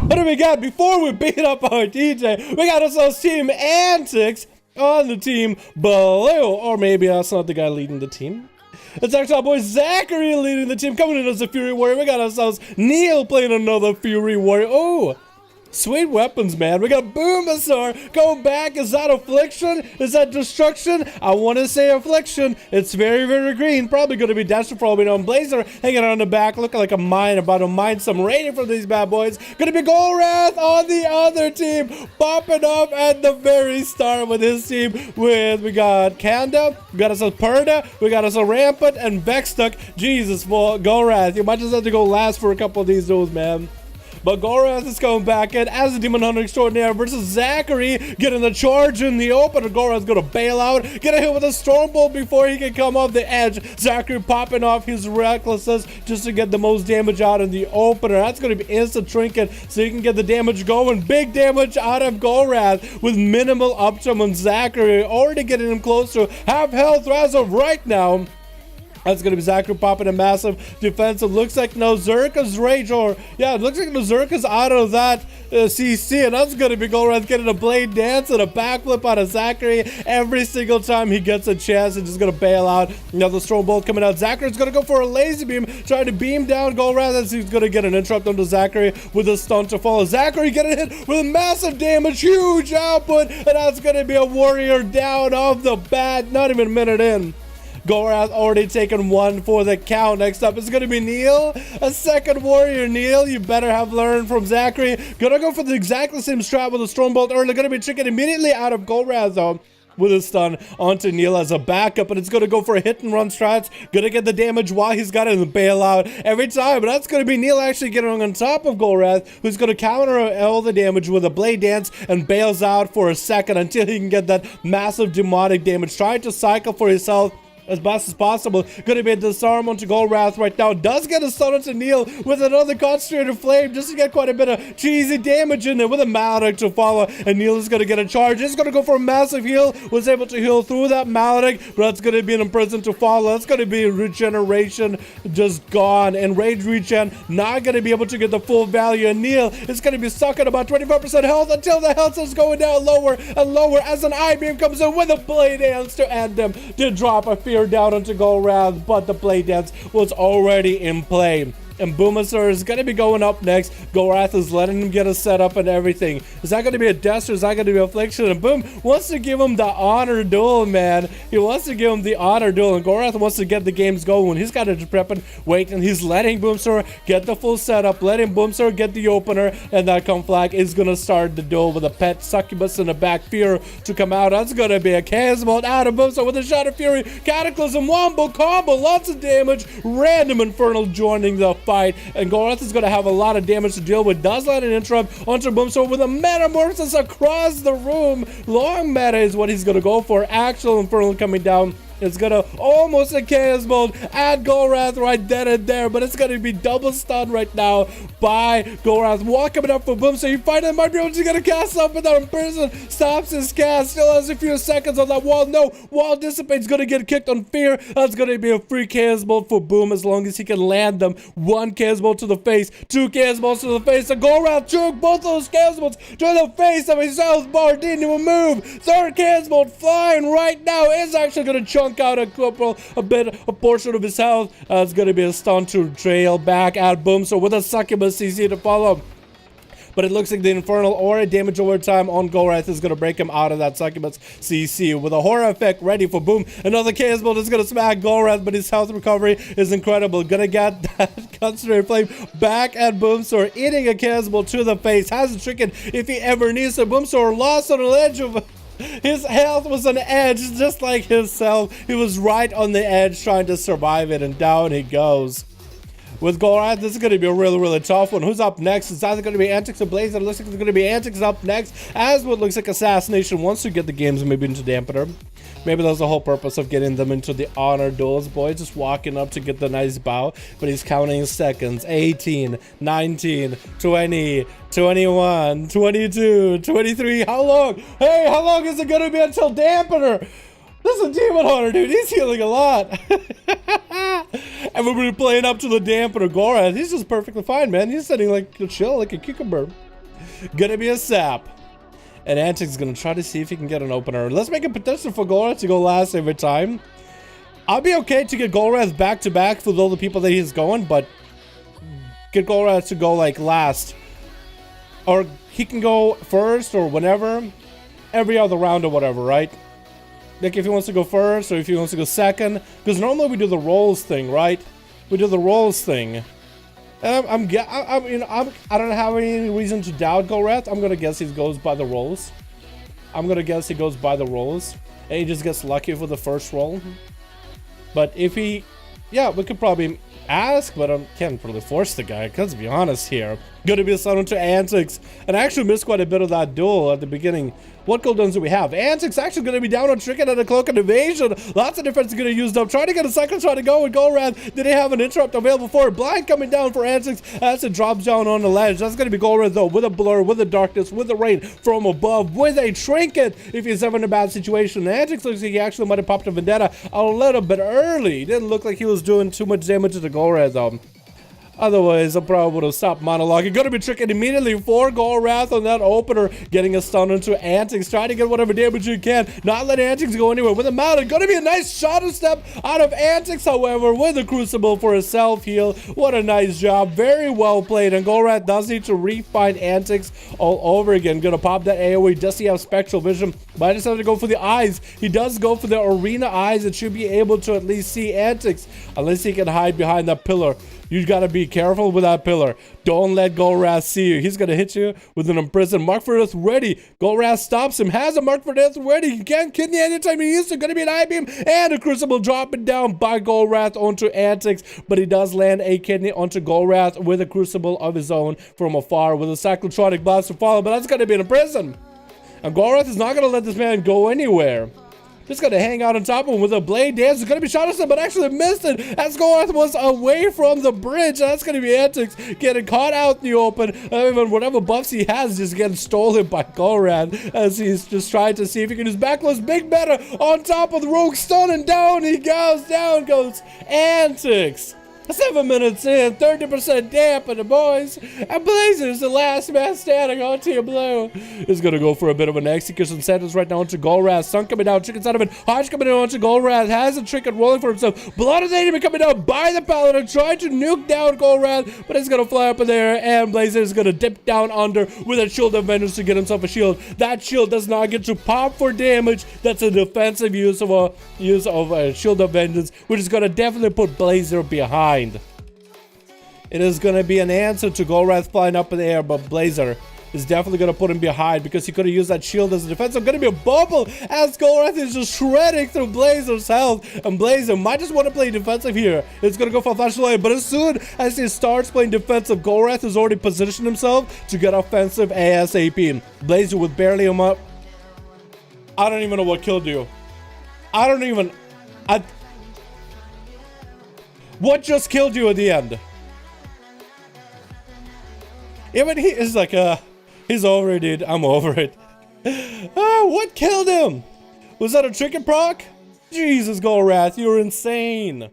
What do we got? Before we beat up our DJ, we got ourselves Team Antics on the team Blue. Or maybe that's not the guy leading the team. It's our top boy Zachary leading the team. Coming in as a Fury Warrior. We got ourselves Neil playing another Fury Warrior. Oh, sweet weapons, man. We got Boomasaur going back. Is that Affliction? Is that Destruction? I want to say Affliction. It's very, very green. Probably going to be Dasher for all we know. And Blazer hanging on the back, looking like a mine, about to mine some rating from these bad boys. Going to be Golrath on the other team, popping up at the very start with his team. We got Kanda, we got us a Perda, we got us a Rampant, and Vextuck. Jesus, for Golrath, you might just have to go last for a couple of these duels, man. But Golrath is coming back in as a Demon Hunter Extraordinaire versus Zachary, getting the charge in the open. Golrath's gonna bail out, get a hit with a Stormbolt before he can come off the edge. Zachary popping off his Recklessness just to get the most damage out in the opener. That's gonna be instant trinket, so you can get the damage going. Big damage out of Golrath with minimal uptime on Zachary, already getting him close to half health as of right now. That's going to be Zachary popping a massive defensive. Looks like Nozurka's Rage, or yeah, it looks like Nozurka's out of that CC, and that's going to be Golrath getting a Blade Dance and a backflip out of Zachary every single time he gets a chance, and just going to bail out. Another Stormbolt coming out. Zachary's going to go for a Lazy Beam, trying to beam down Golrath as he's going to get an interrupt onto Zachary with a stun to follow. Zachary getting hit with massive damage, huge output, and that's going to be a Warrior down off the bat, not even a minute in. Golrath already taken one for the count. Next up is going to be Neil, a second Warrior. Neil, you better have learned from Zachary. Gonna go for the exactly same strat with a Stormbolt early. Gonna be tricking immediately out of Golrath though, with a stun onto Neil as a backup, and it's going to go for a hit and run strats. Gonna get the damage while he's got it and bail out every time, but that's going to be Neil actually getting on top of Golrath, who's going to counter all the damage with a Blade Dance and bails out for a second until he can get that massive demonic damage. Trying to cycle for his health as best as possible. Gonna be a disarm onto Golrath right now. Does get a stun onto Neil with another concentrated flame just to get quite a bit of cheesy damage in there with a Maledict to follow. And Neil is gonna get a charge. He's gonna go for a massive heal. Was able to heal through that Maledict, but that's gonna be an Imprison to follow. That's gonna be regeneration just gone. And Rage Regen not gonna be able to get the full value. And Neil is gonna be stuck at about 25% health until the health is going down lower and lower as an I-Beam comes in with a Blade Dance to end him. Did drop a fear down onto Golrath, but the Blade Dance was already in play. And Boomasaur is going to be going up next. Golrath is letting him get a setup and everything. Is that going to be a Death or is that going to be Affliction? And Boom wants to give him the honor duel, man. He wants to give him the honor duel, and Golrath wants to get the games going. He's got to prep and wait, and he's letting Boomasaur get the full setup, letting Boomasaur get the opener, and that Conflag is going to start the duel with a pet Succubus in the back, Fear to come out. That's going to be a Chaos Bolt out of Boomasaur with a Shot of Fury, Cataclysm, Wombo, combo, lots of damage, random Infernal joining the fight, and Golrath is going to have a lot of damage to deal with. Does let an interrupt onto Boomsaur with a Metamorphosis across the room. Long meta is what he's going to go for. Actual Infernal coming down. It's gonna almost a Chaos Bolt at Golrath right then and there, but it's gonna be double stun right now by Golrath. Walking it up for Boom, so you find him, might be able to get a cast up without him. Person stops his cast, still has a few seconds on that wall. No, wall dissipates, gonna get kicked on Fear. That's gonna be a free Chaos Bolt for Boom as long as he can land them. One Chaos Bolt to the face, two Chaos Bolts to the face, and Golrath took both of those Chaos Bolts to the face of his health bar. Didn't even move. Third Chaos Bolt flying right now is actually gonna chunk out a portion of his health. It's going to be a stun to trail back at Boomsaur with a Succubus CC to follow. But it looks like the Infernal Aura damage over time on Golrath is going to break him out of that Succubus CC with a Horror Effect ready for Boom. Another Chaos Bolt is going to smack Golrath, but his health recovery is incredible. Gonna get that Concentrated Flame back at Boomsaur, eating a Chaos Bolt to the face. Has a Tricken if he ever needs to. Boomsaur lost on the edge of his health was on edge, just like himself. He was right on the edge trying to survive it, and down he goes. With Golrath, this is going to be a really tough one. Who's up next? It's either going to be Antics or Blaze. It looks like it's going to be Antics up next, as what looks like Assassination wants to get the games maybe into Dampener. Maybe that's the whole purpose of getting them into the honor duels, boys. Just walking up to get the nice bow. But he's counting seconds. 18, 19, 20, 21, 22, 23. How long? Hey, how long is it going to be until dampener? This is a demon hunter, dude. He's healing a lot. And we'll be playing up to the dampener Gorath. He's just perfectly fine, man. He's sitting like a chill, like a cucumber. Gonna be a sap. And Antic's gonna try to see if he can get an opener. Let's make a potential for Gorath to go last every time. I'll be okay to get Gorath back to back for all the people that he's going, but get Gorath to go like last. Or he can go first or whenever. Every other round or whatever, right? Like if he wants to go first or if he wants to go second. Because normally we do the rolls thing, right? We do the rolls thing. And I don't have any reason to doubt Gorath. I'm gonna guess he goes by the rolls. I'm gonna guess he goes by the rolls. And he just gets lucky for the first roll. But if he... Yeah, we could probably ask, but I can't really force the guy. Because to be honest here, gonna be a summon to Antics. And I actually missed quite a bit of that duel at the beginning. What cooldowns do we have? Antics actually going to be down on Trinket and a Cloak and Evasion. Lots of defense going to use up. Trying to get a second shot to go with Gorath. Did he have an interrupt available for it? Blind coming down for Antics as it drops down on the ledge. That's going to be Gorath though, with a blur, with the darkness, with the rain from above, with a Trinket if he's ever in a bad situation. Antics looks like he actually might have popped a Vendetta a little bit early. Didn't look like he was doing too much damage to the Gorath though. Otherwise, I probably would have stopped monologuing. Gonna be tricking immediately for Gorath on that opener. Getting a stun into Antics. Trying to get whatever damage you can. Not let Antics go anywhere. With a mountain. Gonna be a nice shadow step out of Antics, however. With a Crucible for a self-heal. What a nice job. Very well played. And Gorath does need to refine Antics all over again. Gonna pop that AoE. Does he have Spectral Vision? But I decided to go for the eyes. He does go for the Arena eyes. It should be able to at least see Antics. Unless he can hide behind that pillar. You gotta be careful with that pillar. Don't let Gorath see you. He's gonna hit you with an Imprison. Mark for Death ready. Gorath stops him. Has a Mark for Death ready. He can't kidney anytime he needs to. Gonna be an I-beam and a Crucible dropping down by Gorath onto Antics. But he does land a kidney onto Gorath with a Crucible of his own from afar with a Cyclotronic Blast to follow. But that's gonna be an Imprison. And Gorath is not gonna let this man go anywhere. Just gonna hang out on top of him with a blade dance. It's gonna be shot at him, but actually missed it as Gorath was away from the bridge. That's gonna be Antics getting caught out in the open. Even whatever buffs he has just getting stolen by Gorath as he's just trying to see if he can use backless big meta on top of the rogue stun, and down he goes. Down goes Antics. 7 minutes in, 30% dampener, boys. And Blazer's the last man standing on Team Blue. Is going to go for a bit of an execution sentence right now onto Gorath. Sun coming down, Tricket's out of it. Hodge coming in onto Gorath. Has a Trinket rolling for himself. Blood is enemy coming down by the Paladin, trying to nuke down Gorath, but he's going to fly up in there, and Blazer is going to dip down under with a Shield of Vengeance to get himself a shield. That shield does not get to pop for damage. That's a defensive use of a Shield of Vengeance, which is going to definitely put Blazer behind. It is going to be an answer to Gorath flying up in the air, but Blazer is definitely going to put him behind because he could have used that shield as a defense. It's going to be a bubble as Gorath is just shredding through Blazer's health. And Blazer might just want to play defensive here. It's going to go for a flash delay, but as soon as he starts playing defensive, Gorath has already positioned himself to get offensive ASAP. Blazer with barely him up. I don't even know what killed you. What just killed you at the end? Even he is like, he's over it, dude. I'm over it. What killed him? Was that a Trinket proc? Jesus, Gorath, you're insane.